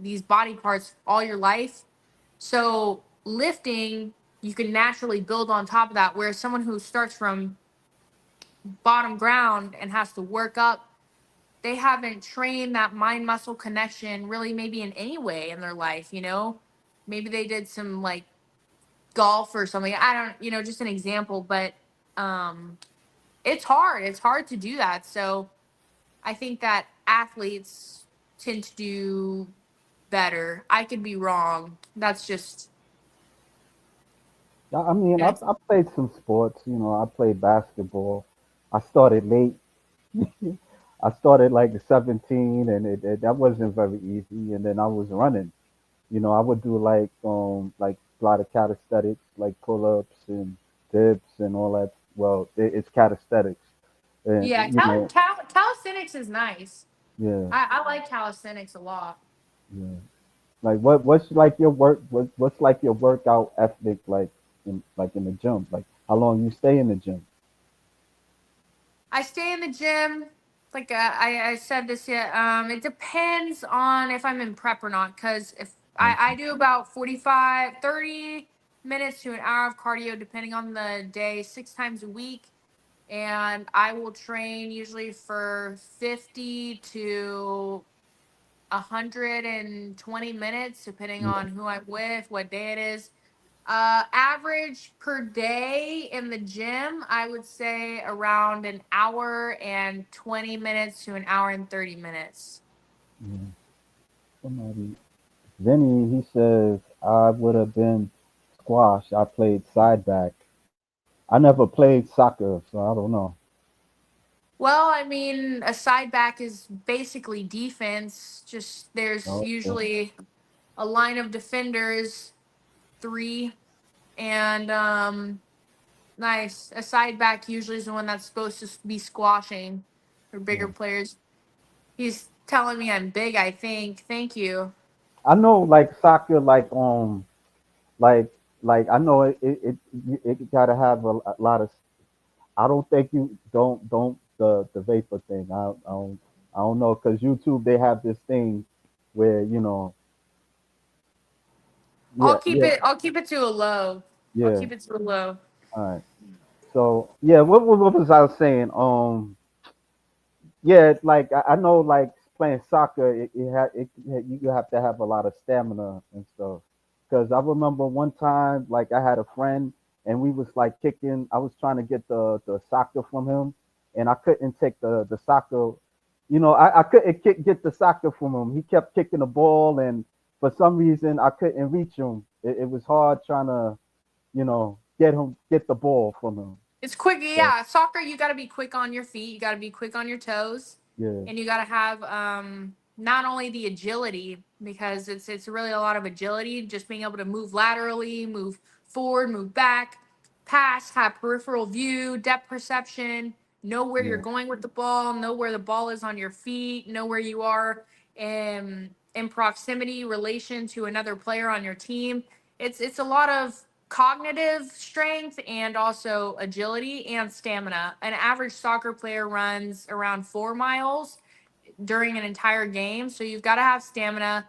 these body parts all your life. So lifting, you can naturally build on top of that. Whereas someone who starts from bottom ground and has to work up, they haven't trained that mind muscle connection really maybe in any way in their life, you know? Maybe they did some like golf or something. I don't, just an example, but um it's hard. It's hard to do that. So I think that athletes tend to do better. I could be wrong. That's just I mean, yeah. I played some sports. You know, I played basketball. I started late. I started like 17, and that wasn't very easy. And then I was running. You know, I would do like a lot of calisthenics, like pull-ups and dips and all that. Well, it's calisthenics, and Yeah, calisthenics is nice. yeah, I like calisthenics a lot. yeah. Like what's like your what's like your workout ethic like in the gym? Like how long you stay in the gym? I stay in the gym. Like I said this yet. It depends on if I'm in prep or not. Cause if I Okay. do about 45, 30 minutes to an hour of cardio, depending on the day, 6 times a week. And I will train usually for 50 to 120 minutes, depending Yeah. on who I'm with, what day it is. Average per day in the gym, I would say around an hour and 20 minutes to an hour and 30 minutes. Yeah. Somebody Vinny, he says I would have been squash. I played side back. I never played soccer, so I don't know. Well, I mean, a side back is basically defense. Just there's Okay. usually a line of defenders, three, and nice. A side back usually is the one that's supposed to be squashing for bigger Yeah. players. He's telling me I'm big, I think. Thank you. I know like soccer like I know it gotta have a lot of. I don't think you don't the vapor thing. I don't know because YouTube they have this thing where yeah, yeah, I'll keep it to a low. I'll yeah. keep it to a low. All right. So yeah, what was I saying? Yeah, like I know like playing soccer, you have to have a lot of stamina and stuff. Because I remember one time, like I had a friend and we was like kicking. I was trying to get the soccer from him, and I couldn't take the soccer. I couldn't get the soccer from him. He kept kicking the ball, and for some reason I couldn't reach him. It was hard trying to get the ball from him. It's quick. So Yeah, soccer, you got to be quick on your feet. You got to be quick on your toes, yeah, and you got to have not only the agility because it's really a lot of agility, just being able to move laterally, move forward, move back, pass, have peripheral view, depth perception, know where you're yeah, going with the ball, know where the ball is on your feet, know where you are in proximity relation to another player on your team. It's a lot of cognitive strength and also agility and stamina. An average soccer player runs around 4 miles during an entire game, so you've got to have stamina.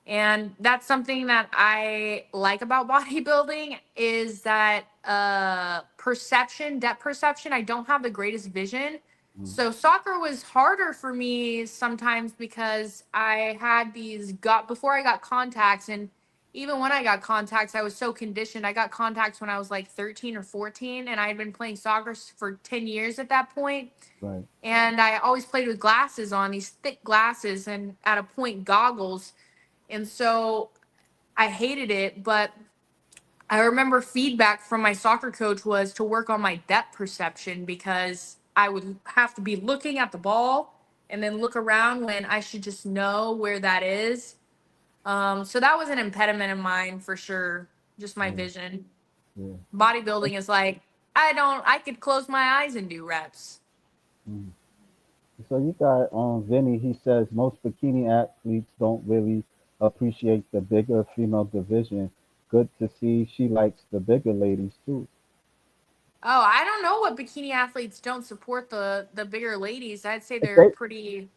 And that's something that I like about bodybuilding is that perception, depth perception. I don't have the greatest vision. mm, So soccer was harder for me sometimes because I had these got before I got contacts, and even when I got contacts, I was so conditioned. I got contacts when I was like 13 or 14, and I had been playing soccer for 10 years at that point. right. And I always played with glasses on, these thick glasses, and at a point goggles. And so I hated it, but I remember feedback from my soccer coach was to work on my depth perception because I would have to be looking at the ball and then look around when I should just know where that is. So that was an impediment of mine for sure, just my Yeah, vision. yeah. Bodybuilding is like, I could close my eyes and do reps. Mm. So you got Vinny. He says most bikini athletes don't really appreciate the bigger female division. Good to see she likes the bigger ladies too. Oh, I don't know what bikini athletes don't support the bigger ladies. I'd say they're They, pretty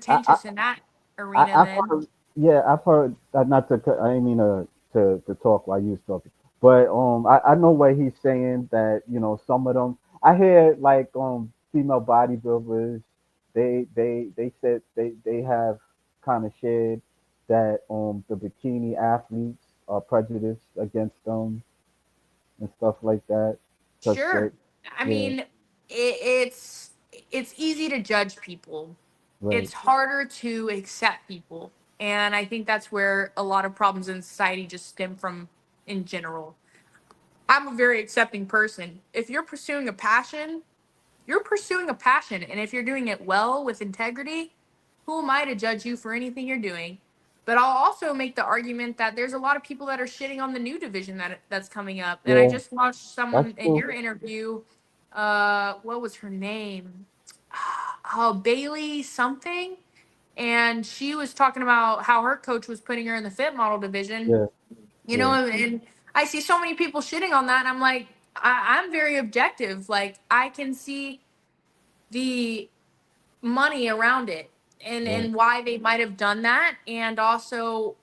I, I, pretentious in that I, arena I've heard, then. Yeah, I've heard. Not to. I didn't mean to talk while you was talking, but I know what he's saying. That some of them. I hear like female bodybuilders. They said they have kind of shared that the bikini athletes are prejudiced against them and stuff like that. Cause they, Sure. I yeah, mean, it's easy to judge people. right, It's harder to accept people. And I think that's where a lot of problems in society just stem from in general. I'm a very accepting person. If you're pursuing a passion, you're pursuing a passion. And if you're doing it well with integrity, who am I to judge you for anything you're doing? But I'll also make the argument that there's a lot of people that are shitting on the new division that's coming up. And I yeah, just watched that's someone in true. your interview. What was her name? Oh, Bailey something. And she was talking about how her coach was putting her in the fit model division. Yeah, You know, yeah, and I see so many people shitting on that, and I'm like, I'm very objective. Like I can see the money around it right, and why they might have done that, and also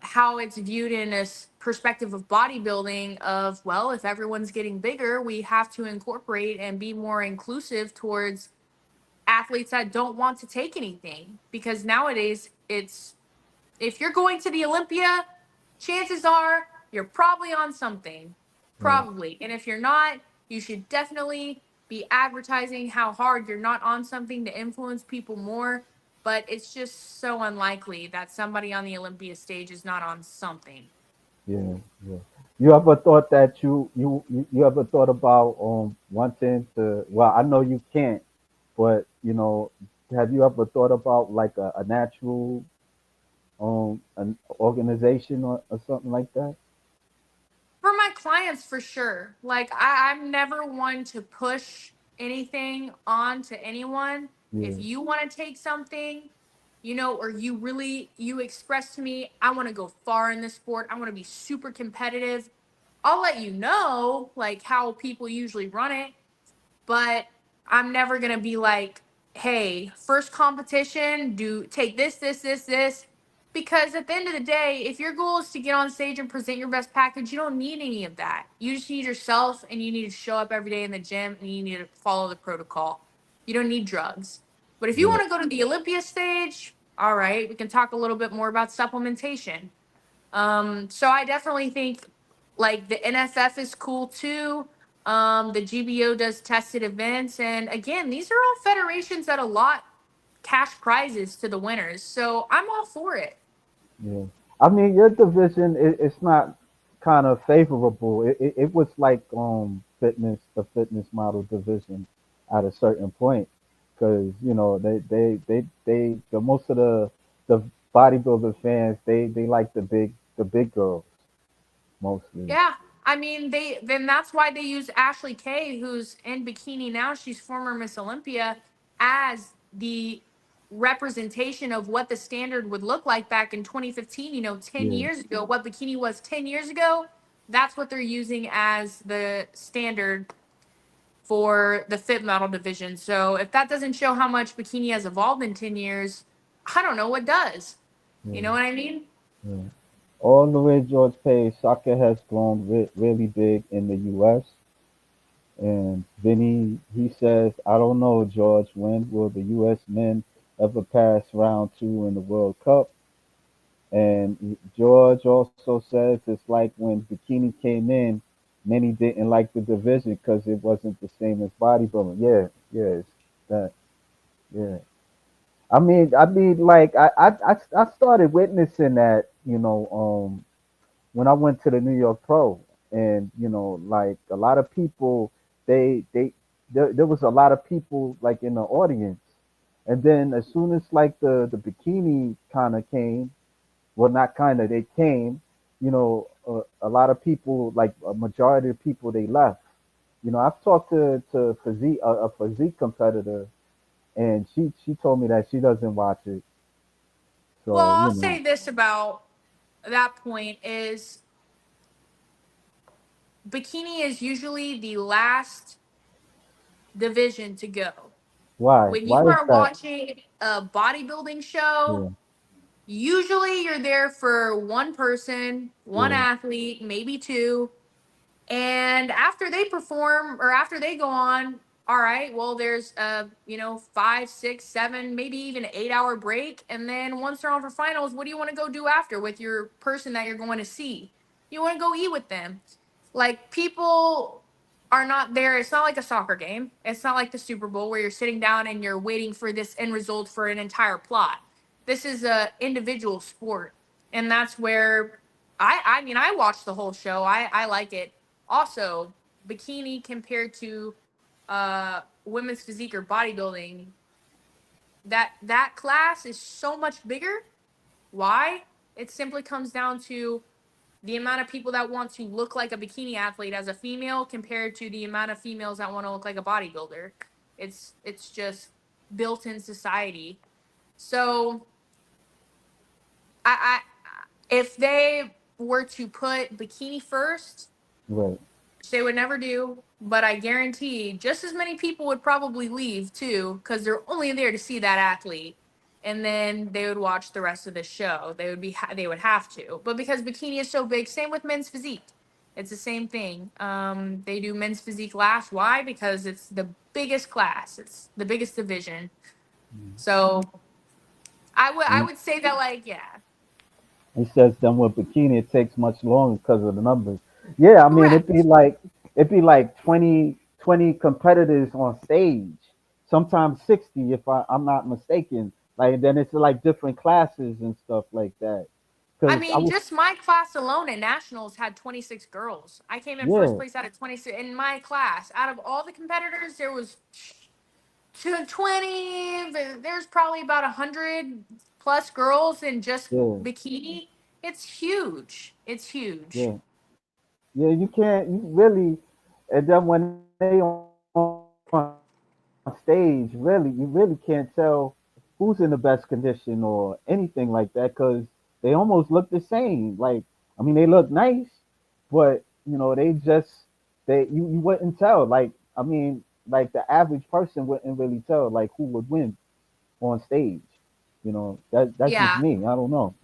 how it's viewed in a perspective of bodybuilding of, well, if everyone's getting bigger, we have to incorporate and be more inclusive towards athletes that don't want to take anything, because nowadays it's, if you're going to the Olympia, chances are you're probably on something. right, Probably. And if you're not, you should definitely be advertising how hard you're not on something to influence people more. But it's just so unlikely that somebody on the Olympia stage is not on something. yeah, yeah. You ever thought that you ever thought about wanting to? Well, I know you can't, but have you ever thought about like a natural an organization or something like that? For my clients, for sure. Like I'm never one to push anything on to anyone. If Yeah, you want to take something, or you express to me, I want to go far in this sport, I want to be super competitive, I'll let you know like how people usually run it. But I'm never gonna be like, hey, first competition, do take this, because at the end of the day, if your goal is to get on stage and present your best package, you don't need any of that. You just need yourself, and you need to show up every day in the gym, and you need to follow the protocol. You don't need drugs. But if you yeah, want to go to the Olympia stage, all right, we can talk a little bit more about supplementation. So I definitely think like the NFF is cool too. The GBO does tested events, and again, these are all federations that allot cash prizes to the winners. So I'm all for it. yeah. I mean, your division it's not kind of favorable. It was like the fitness model division at a certain point because the most of the bodybuilder fans they like the big girls mostly. Yeah, I mean then that's why they use Ashley Kay, who's in bikini now. She's former Miss Olympia, as the representation of what the standard would look like back in 2015. 10 Yeah, years ago, what bikini was 10 years ago. That's what they're using as the standard for the fit model division. So if that doesn't show how much bikini has evolved in 10 years, I don't know what does. You know yeah, what I mean? yeah. All the way George Page, soccer has grown really big in the U.S. And Vinny, he says, I don't know, George, when will the U.S. men ever pass round two in the World Cup? And George also says it's like when Bikini came in, many didn't like the division because it wasn't the same as bodybuilding. Yeah, yeah, it's that, yeah. I mean, like I started witnessing that, when I went to the New York Pro, and like a lot of people, they there was a lot of people like in the audience, and then as soon as like the bikini kind of came, well, not kind of, they came, a lot of people, like a majority of people, they left. I've talked to a physique competitor, and she told me that she doesn't watch it. Well, So I'll say this about that point is bikini is usually the last division to go. why? When Why you is are that? watching a bodybuilding show, Yeah, Usually you're there for one person, one Yeah, athlete, maybe two. And after they perform or after they go on, all right, well, there's a, 5, 6, 7, maybe even 8 hour break. And then once they're on for finals, what do you want to go do after with your person that you're going to see? You want to go eat with them. Like, people are not there. It's not like a soccer game. It's not like the Super Bowl where you're sitting down and you're waiting for this end result for an entire plot. This is a individual sport. And that's where I mean, I watched the whole show. I like it. Also, bikini compared to women's physique or bodybuilding, that class is so much bigger. Why? It simply comes down to the amount of people that want to look like a bikini athlete as a female compared to the amount of females that want to look like a bodybuilder. It's just built in society. So I if they were to put bikini first, right. which they would never do, but I guarantee just as many people would probably leave too, because they're only there to see that athlete, and then they would watch the rest of the show. They would have to, but because bikini is so big, same with men's physique. It's the same thing. They do men's physique last. Why? Because it's the biggest class. It's the biggest division. So I And would say that, like, yeah, he says then with bikini it takes much longer because of the numbers. Yeah, I mean correct. it'd be like 20 competitors on stage, sometimes 60 if I'm not mistaken. Like then it's like different classes and stuff like that. I Cause I mean, was just my class alone at nationals had 26 girls. I came in first yeah place out of 26 in my class. Out of all the competitors, there was 20. There's probably about 100 plus girls in just yeah bikini. It's huge. It's huge. yeah yeah you can't you really and then when they on stage really you really can't tell who's in the best condition or anything like that because they almost look the same. Like I mean they look nice, but they just you wouldn't tell. Like I mean like the average person wouldn't really tell like who would win on stage. That's just Yeah. me. I don't know.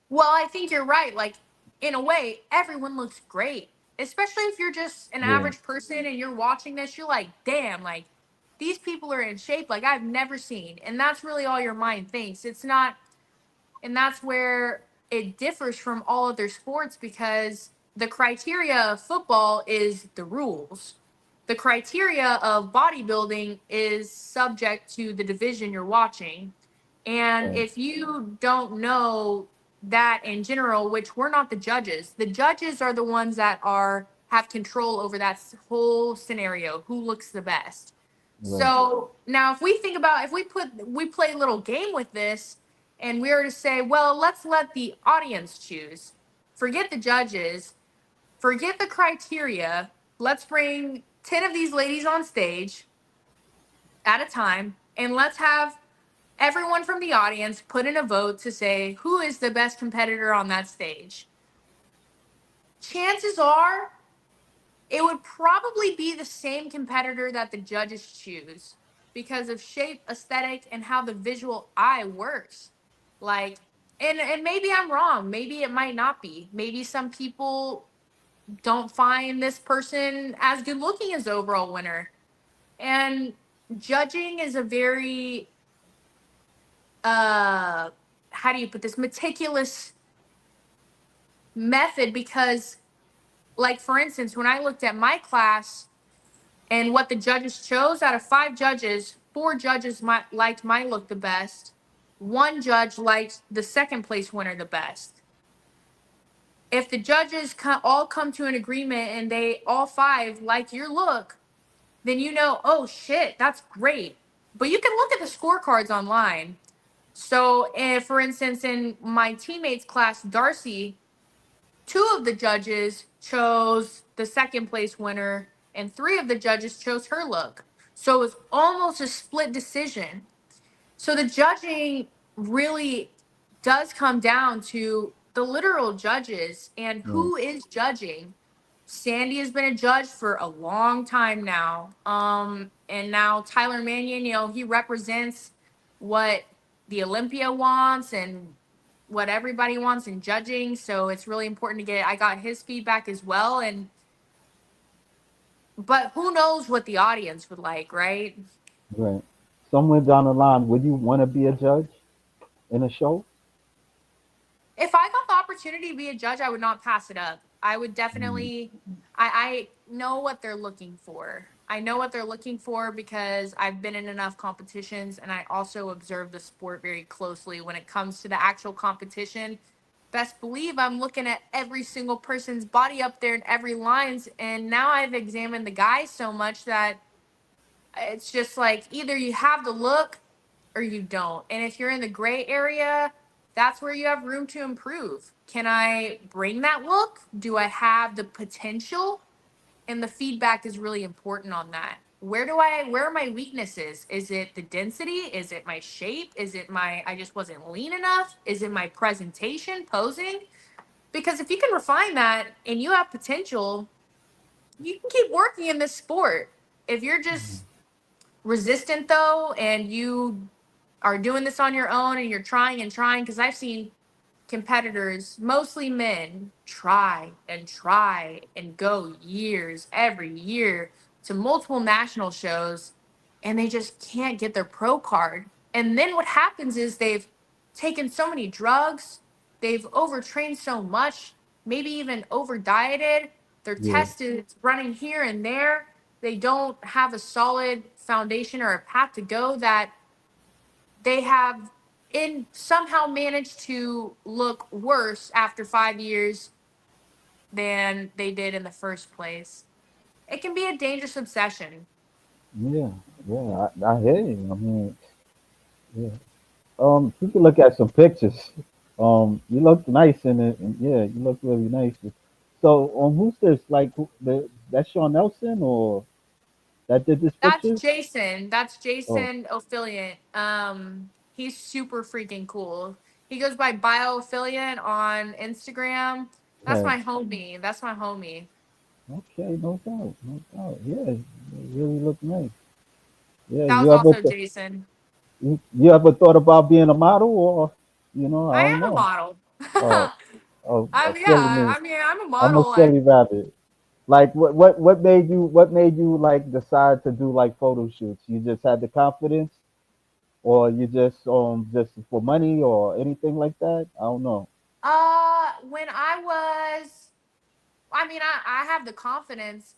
Well, I think you're right. Like, in a way, everyone looks great. Especially if you're just an Yeah, average person and you're watching this, you're like, damn, like, these people are in shape like I've never seen. And that's really all your mind thinks. It's not, and that's where it differs from all other sports because the criteria of football is the rules. The criteria of bodybuilding is subject to the division you're watching. And right, if you don't know that in general, which we're not the judges are the ones that are have control over that whole scenario, who looks the best. right, So now if we think about if we play a little game with this and we were to say, well, let's let the audience choose. Forget the judges, forget the criteria. Let's bring 10 of these ladies on stage at a time and let's have everyone from the audience put in a vote to say who is the best competitor on that stage. Chances are it would probably be the same competitor that the judges choose because of shape, aesthetic, and how the visual eye works. Like, and maybe I'm wrong. Maybe it might not be. Maybe some people don't find this person as good looking as the overall winner. And judging is a very uh how do you put this meticulous method because, like, for instance, when I looked at my class and what the judges chose, out of 5 judges, 4 judges liked my look the best. One judge liked the second place winner the best. If the judges all come to an agreement and they all 5 like your look, then you know, oh shit, that's great. But you can look at the scorecards online. So, if, for instance, in my teammate's class, Darcy, 2 of the judges chose the second place winner, and 3 of the judges chose her look. So it was almost a split decision. So the judging really does come down to the literal judges and yeah, who is judging. Sandy has been a judge for a long time now. And now Tyler Mannion, he represents what the Olympia wants and what everybody wants in judging. So it's really important to get, I got his feedback as well. And, but who knows what the audience would like, right? Right. Somewhere down the line, would you want to be a judge in a show? If I got the opportunity to be a judge, I would not pass it up. I would Mm, definitely, I know what they're looking for. I know what they're looking for because I've been in enough competitions and I also observe the sport very closely when it comes to the actual competition. Best believe I'm looking at every single person's body up there in every lines. And now I've examined the guys so much that it's just like either you have the look or you don't. And if you're in the gray area, that's where you have room to improve. Can I bring that look? Do I have the potential? And the feedback is really important on that. Where are my weaknesses? Is it the density? Is it my shape? Is it my, I just wasn't lean enough? Is it my presentation, posing? Because if you can refine that and you have potential, you can keep working in this sport. If you're just resistant though and you are doing this on your own and you're trying and trying, because I've seen competitors, mostly men, try and go years every year to multiple national shows and they just can't get their pro card. And then what happens is they've taken so many drugs, they've overtrained so much, maybe even over dieted, their yeah. test is running here and there. They don't have a solid foundation or a path to go that they have in somehow managed to look worse after 5 years than they did in the first place. It can be a dangerous obsession. Yeah. Yeah. I hear you. I mean, yeah. You can look at some pictures. You look nice in it, and yeah, you look really nice. So, who's this? Like, that's Sean Nelson or that did this That's picture? Jason. That's Oh, Jason Ophidian. He's super freaking cool. He goes by Bioaffiliate on Instagram. That's okay, my homie. That's my homie. okay, no doubt, no doubt. Yeah, you really look nice. Yeah, That was also Jason. you ever thought about being a model or, I I don't am a know. model. Oh, oh, a silly Yeah, me. I mean, I'm a I'm a model. silly rabbit. Like, what made you like decide to do like photo shoots? You just had the confidence, or you just for money or anything like that? I don't know. When I was, I mean, I have the confidence.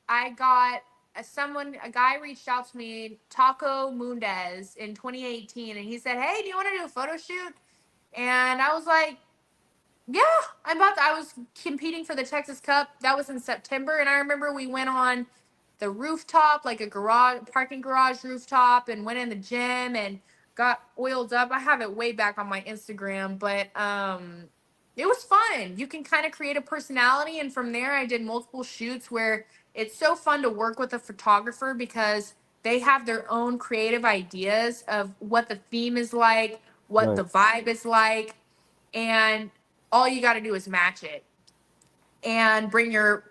I got a guy reached out to me, Taco Mundez, in 2018, and he said, "Hey, do you want to do a photo shoot?" And I was like, "Yeah, I was competing for the Texas Cup. That was in September, and I remember we went on the rooftop, like a parking garage rooftop, and went in the gym and got oiled up. I have it way back on my Instagram, but it was fun. You can kind of create a personality, and from there I did multiple shoots where it's so fun to work with a photographer because they have their own creative ideas of what the theme is like, what Right, the vibe is like, and all you got to do is match it and bring your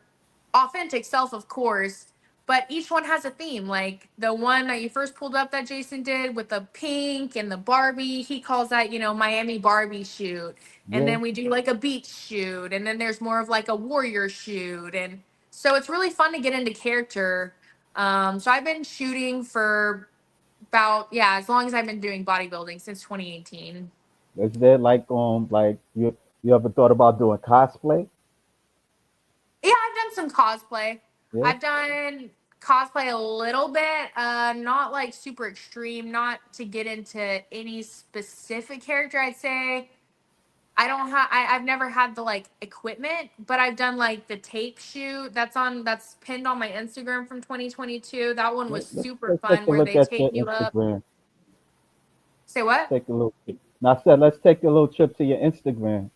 authentic self, of course. But each one has a theme. Like the one that you first pulled up that Jason did with the pink and the Barbie, he calls that, Miami Barbie shoot. And yeah. then we do like a beach shoot. And then there's more of like a warrior shoot. And so it's really fun to get into character. So I've been shooting for about, yeah, as long as I've been doing bodybuilding since 2018. Is there like you ever thought about doing cosplay? Yeah, I've done some cosplay. Yeah. I've done cosplay a little bit, not like super extreme, not to get into any specific character. I'd say I've never had the like equipment, but I've done like the tape shoot that's pinned on my Instagram from 2022. That one was super Let's take fun a where look they at your tape you up. Instagram. Say what? Take a little. Now I said let's take a little trip to your Instagram.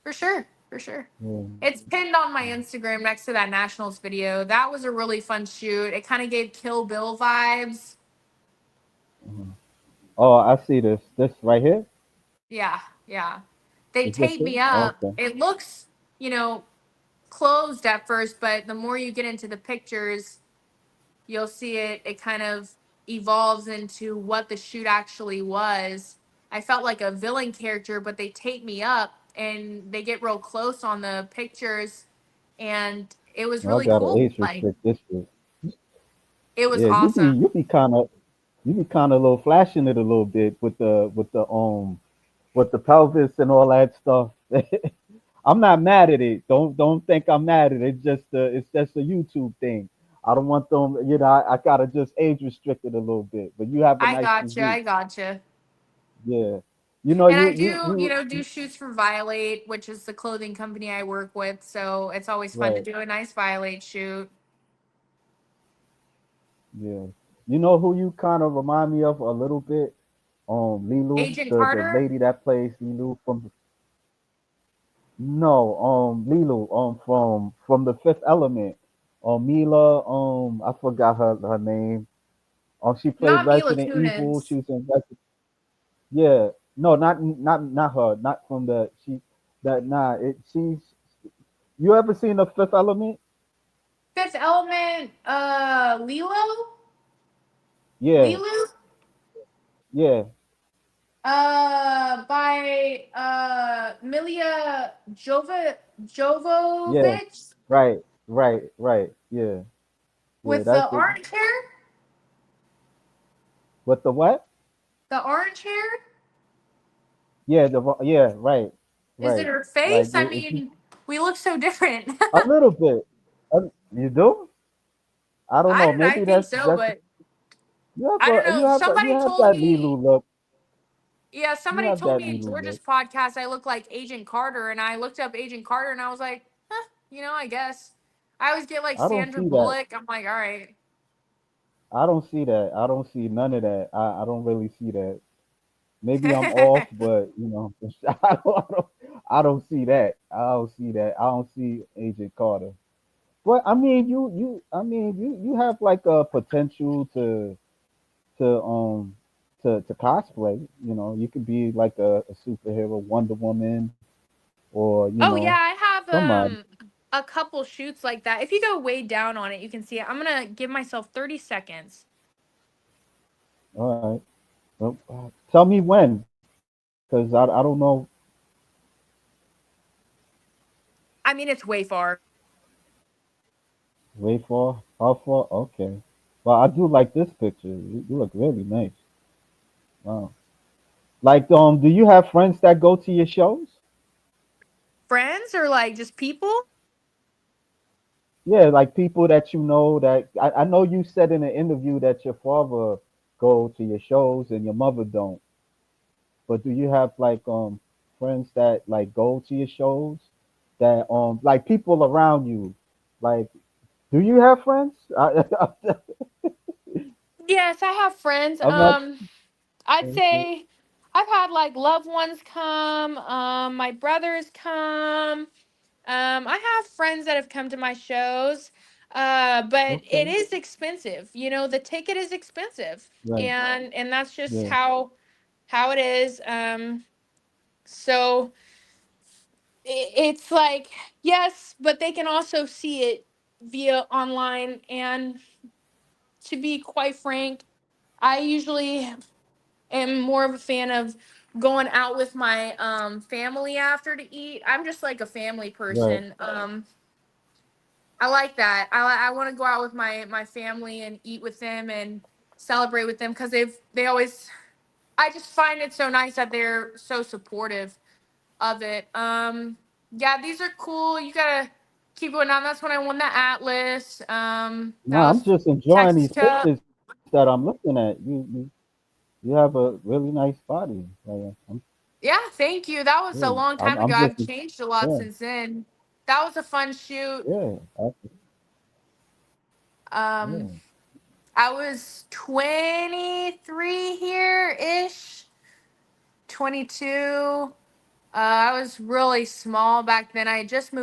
For sure, for sure. Yeah. It's pinned on my Instagram next to that Nationals video. That was a really fun shoot. It kind of gave Kill Bill vibes. Mhm. Oh, I see this. This right here. Yeah, yeah. They Is this tape it? me Oh, up. okay. It looks, you know, closed at first, but the more you get into the pictures, you'll see it kind of evolves into what the shoot actually was. I felt like a villain character, but they tape me up and they get real close on the pictures, and it was I really gotta cool. age Like restrict this shit. it was Yeah, awesome. you be kind of little flashing it a little bit with the pelvis and all that stuff. I'm not mad at it. Don't think I'm mad at it. It's just a YouTube thing. I don't want them. I gotta just age restrict it a little bit. But you have a I nice gotcha. physique. I gotcha. Yeah. You know And you I you do, you do shoots for Violate, which is the clothing company I work with. So it's always fun to right. do a nice Violate shoot. Yeah. You know who you kind of remind me of a little bit? Lilu, Agent the Carter? lady that plays Lilu from no, Lilu, from the Fifth Element. Mila, I forgot her name. She played Not Mila Resident Evil. She Kunis. was in Resident. Yeah, no, not her. Not from the she. That nah. It she's. You ever seen the Fifth Element? Fifth Element, Lilo? Yeah, Lilu? yeah, By Milia yeah. Jovovich Right. Yeah. with That's the it. orange hair? What the what? The orange hair? Yeah, yeah, Is it right. her Like face? I mean, we look so different. a little bit. You do? I don't know. I Maybe think that's so, just but I don't know. you Somebody have told that me, Lilu look. yeah, You somebody have told that me in Lilu George's look. podcast I look like Agent Carter, and I looked up Agent Carter, and I was like, huh, I guess. I always get like I don't Sandra see that. Bullock. I'm like, all right. I don't see that. I don't see none of that. I don't really see that. Maybe I'm off, but I don't see that. I don't see that. I don't see Agent Carter. But I mean, you have like a potential to to cosplay. You could be like a superhero, Wonder Woman, or Oh yeah, I have somebody. a couple shoots like that. If you go way down on it, you can see it. I'm gonna give myself 30 seconds. All right. Well, tell me when, because I don't know. I mean, it's way far. Way far? How far? Okay. Well, I do like this picture. You look really nice. Wow. Like, do you have friends that go to your shows? Friends or like just people? Yeah, like people that you know that I know you said in an interview that your father go to your shows and your mother don't. But do you have like friends that like go to your shows that like people around you? Like, do you have friends? Yes, I have friends. I'm not. I'd say I've had like loved ones come, my brothers come. I have friends that have come to my shows. But it Okay. is expensive. The ticket is expensive. Right. And that's just Yeah. how it is. So it's like yes, but they can also see it via online. And to be quite frank, I usually am more of a fan of going out with my family after to eat. I'm just like a family Right. person. I like that. I want to go out with my family and eat with them and celebrate with them because they always. I just find it so nice that they're so supportive of it. Yeah, these are cool. You gotta keep going on. That's when I won the Atlas. No, That I'm was just enjoying Texas these Cup. pictures that I'm looking at. You have a really nice body. Yeah, thank you. That was a Yeah, long time ago. I'm just I've changed a lot yeah, since then. That was a fun shoot. yeah, Um, yeah. I was 23 here ish, 22. I was really small back then. I had just moved